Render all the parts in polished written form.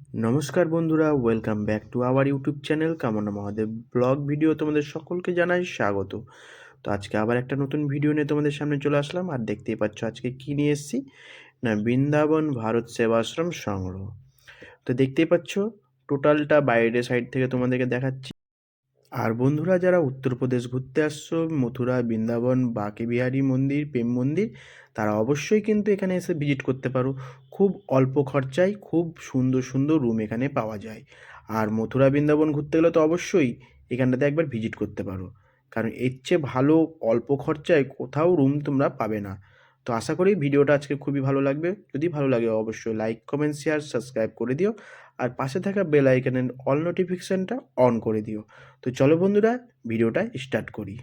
নমস্কার বন্ধুরা, welcome back to our YouTube channel কামনা মহাদেব ব্লগ ভিডিও। তোমাদের সকলকে জানাই স্বাগত। তো আজকে আবার একটা নতুন ভিডিও নিয়ে তোমাদের সামনে চলে আসলাম। আর দেখতেই পাচ্ছ আজকে কী নিয়ে এসেছি না, বৃন্দাবন ভারত সেবাশ্রম সংগ্রহ। তো দেখতেই পাচ্ছ টোটালটা বাইরের সাইড থেকে তোমাদেরকে দেখাচ্ছি। আর বন্ধুরা, যারা উত্তরপ্রদেশ ঘুরতে আসছো, মথুরা, বৃন্দাবন, বাঁকে বিহারী মন্দির, প্রেম মন্দির, তারা অবশ্যই কিন্তু এখানে এসে ভিজিট করতে পারো। খুব অল্প খরচায় খুব সুন্দর সুন্দর রুম এখানে পাওয়া যায়। আর মথুরা, বৃন্দাবন ঘুরতে গেলে তো অবশ্যই এখানটাতে একবার ভিজিট করতে পারো, কারণ এর চেয়ে ভালো অল্প খরচায় কোথাও রুম তোমরা পাবে না। তো আশা করি ভিডিওটা আজকে খুবই ভালো লাগবে। যদি ভালো লাগে অবশ্যই লাইক, কমেন্ট, শেয়ার, সাবস্ক্রাইব করে দিও। আর পাশে থাকা বেল আইকনের অল নোটিফিকেশানটা অন করে দিও। তো চলো বন্ধুরা, ভিডিওটা স্টার্ট করি।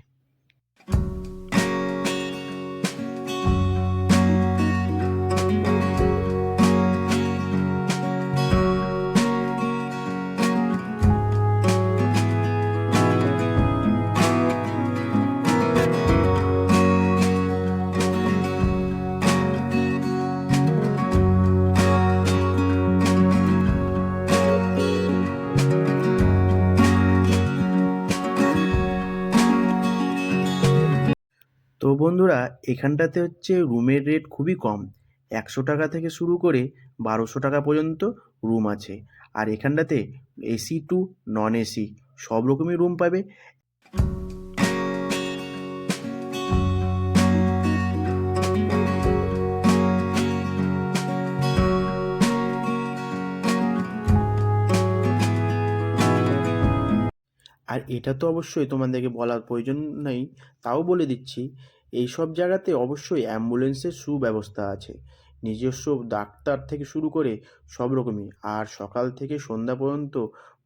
তো বন্ধুরা, এখানটাতে হচ্ছে রুমের রেট খুবই কম। 100 টাকা থেকে শুরু করে 1200 টাকা পর্যন্ত রুম আছে। আর এখানটাতে এসি টু নন এসি সব রকমই রুম পাবে। আর এটা তো অবশ্যই তোমাদেরকে বলার প্রয়োজন নেই, তাও বলে দিচ্ছি, এই সব জায়গাতে অবশ্যই অ্যাম্বুলেন্সের সুব্যবস্থা আছে। নিজস্ব ডাক্তার থেকে শুরু করে সব রকমই। আর সকাল থেকে সন্ধ্যা পর্যন্ত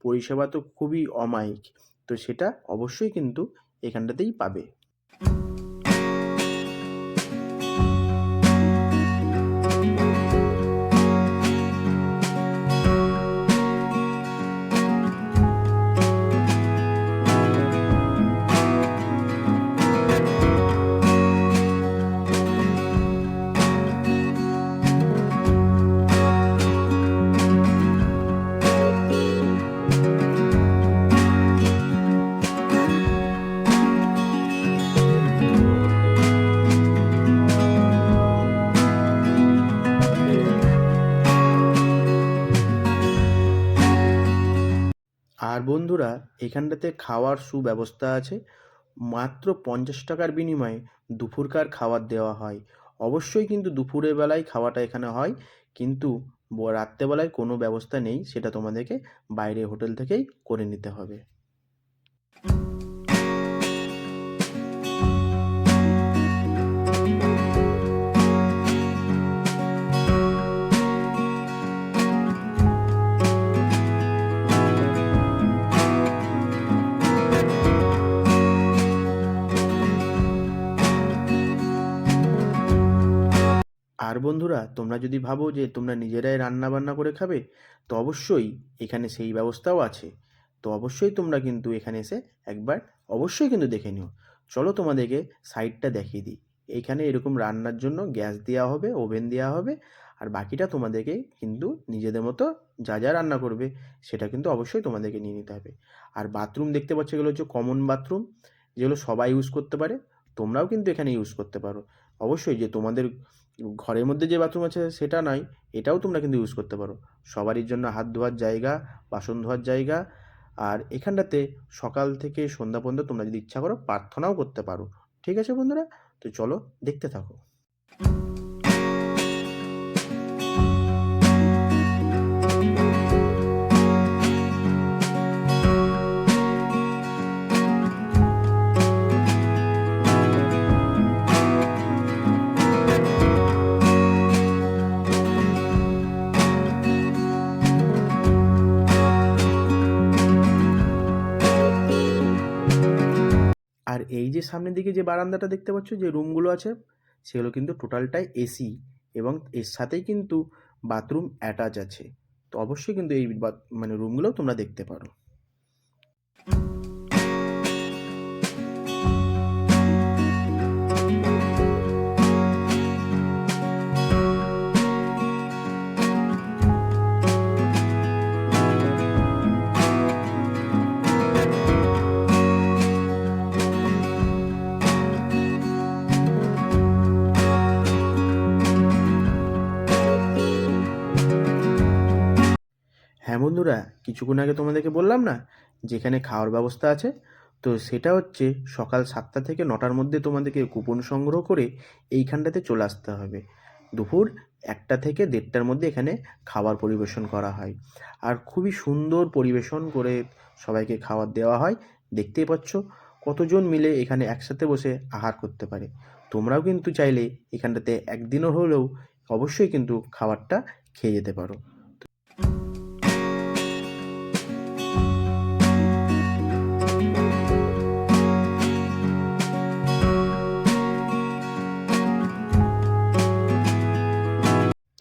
পরিষেবা তো খুবই অমায়িক। তো সেটা অবশ্যই কিন্তু এখানটাতেই পাবে। আর বন্ধুরা, এখানটাতে খাওয়ার সুব্যবস্থা আছে। মাত্র 50 টাকার বিনিময়ে দুপুরকার খাবার দেওয়া হয়। অবশ্যই কিন্তু দুপুরের বেলায় খাওয়াটা এখানে হয়, কিন্তু রাত্রেবেলায় কোনো ব্যবস্থা নেই, সেটা তোমাদেরকে বাইরে হোটেল থেকেই করে নিতে হবে। আর বন্ধুরা, তোমরা যদি ভাবো যে তোমরা নিজেরাই রান্না বান্না করে খাবে, তো অবশ্যই এখানে সেই ব্যবস্থাও আছে। তো অবশ্যই তোমরা কিন্তু এখানে এসে একবার অবশ্যই কিন্তু দেখে নিও। চলো তোমাদেরকে সাইডটা দেখিয়ে দিই। এইখানে এরকম রান্নার জন্য গ্যাস দেওয়া হবে, ওভেন দেওয়া হবে। আর বাকিটা তোমাদেরকে কিন্তু নিজেদের মতো যা যা রান্না করবে সেটা কিন্তু অবশ্যই তোমাদেরকে নিয়ে নিতে হবে। আর বাথরুম দেখতে পাচ্ছ, এগুলো হচ্ছে কমন বাথরুম, যেগুলো সবাই ইউজ করতে পারে। তোমরাও কিন্তু এখানে ইউজ করতে পারো। অবশ্যই যে তোমাদের ঘরের মধ্যে যে বাথরুম আছে সেটা নয়, এটাও তোমরা কিন্তু ইউজ করতে পারো। সবারই জন্য হাত ধোয়ার জায়গা, বাসন ধোয়ার জায়গা। আর এখানটাতে সকাল থেকে সন্ধ্যা পর্যন্ত তোমরা যদি ইচ্ছা করো প্রার্থনাও করতে পারো। ঠিক আছে বন্ধুরা, তো চলো দেখতে থাকো। আর এই যে সামনের দিকে যে বারান্দাটা দেখতে পাচ্ছ, যে রুমগুলো আছে, সেগুলো কিন্তু টোটালটাই এসি, এবং এর সাথেই কিন্তু বাথরুম অ্যাটাচ আছে। তো অবশ্যই কিন্তু এই মানে রুমগুলোও তোমরা দেখতে পারো। হ্যাঁ বন্ধুরা, কিছুক্ষণ আগে তোমাদেরকে বললাম না যেখানে খাওয়ার ব্যবস্থা আছে, তো সেটা হচ্ছে সকাল 7টা থেকে 9টার মধ্যে তোমাদেরকে কুপন সংগ্রহ করে এইখানটাতে চলে আসতে হবে। দুপুর 1টা থেকে 1:30টার মধ্যে এখানে খাবার পরিবেশন করা হয়, আর খুবই সুন্দর পরিবেশন করে সবাইকে খাবার দেওয়া হয়। দেখতেই পাচ্ছ কতজন মিলে এখানে একসাথে বসে আহার করতে পারে। তোমরাও কিন্তু চাইলে এখানটাতে একদিনও হলেও অবশ্যই কিন্তু খাবারটা খেয়ে যেতে পারো।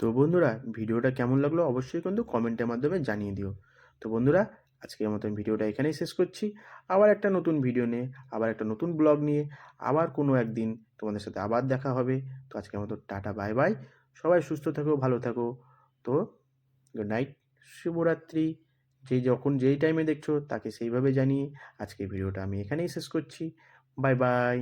তো বন্ধুরা, ভিডিওটা কেমন লাগলো অবশ্যই কিন্তু কমেন্টের মাধ্যমে জানিয়ে দিও। তো বন্ধুরা, আজকের মতন ভিডিওটা এখানেই শেষ করছি। আবার একটা নতুন ভিডিও নিয়ে, আবার একটা নতুন ব্লগ নিয়ে, আবার কোনো একদিন তোমাদের সাথে আবার দেখা হবে। তো আজকের মতো টাটা, বাই বাই। সবাই সুস্থ থাকো, ভালো থাকো। তো গুড নাইট, শুভরাত্রি। যখন যেই টাইমে দেখছো তাকে সেইভাবে জানিয়ে আজকের ভিডিওটা আমি এখানেই শেষ করছি। Bye bye.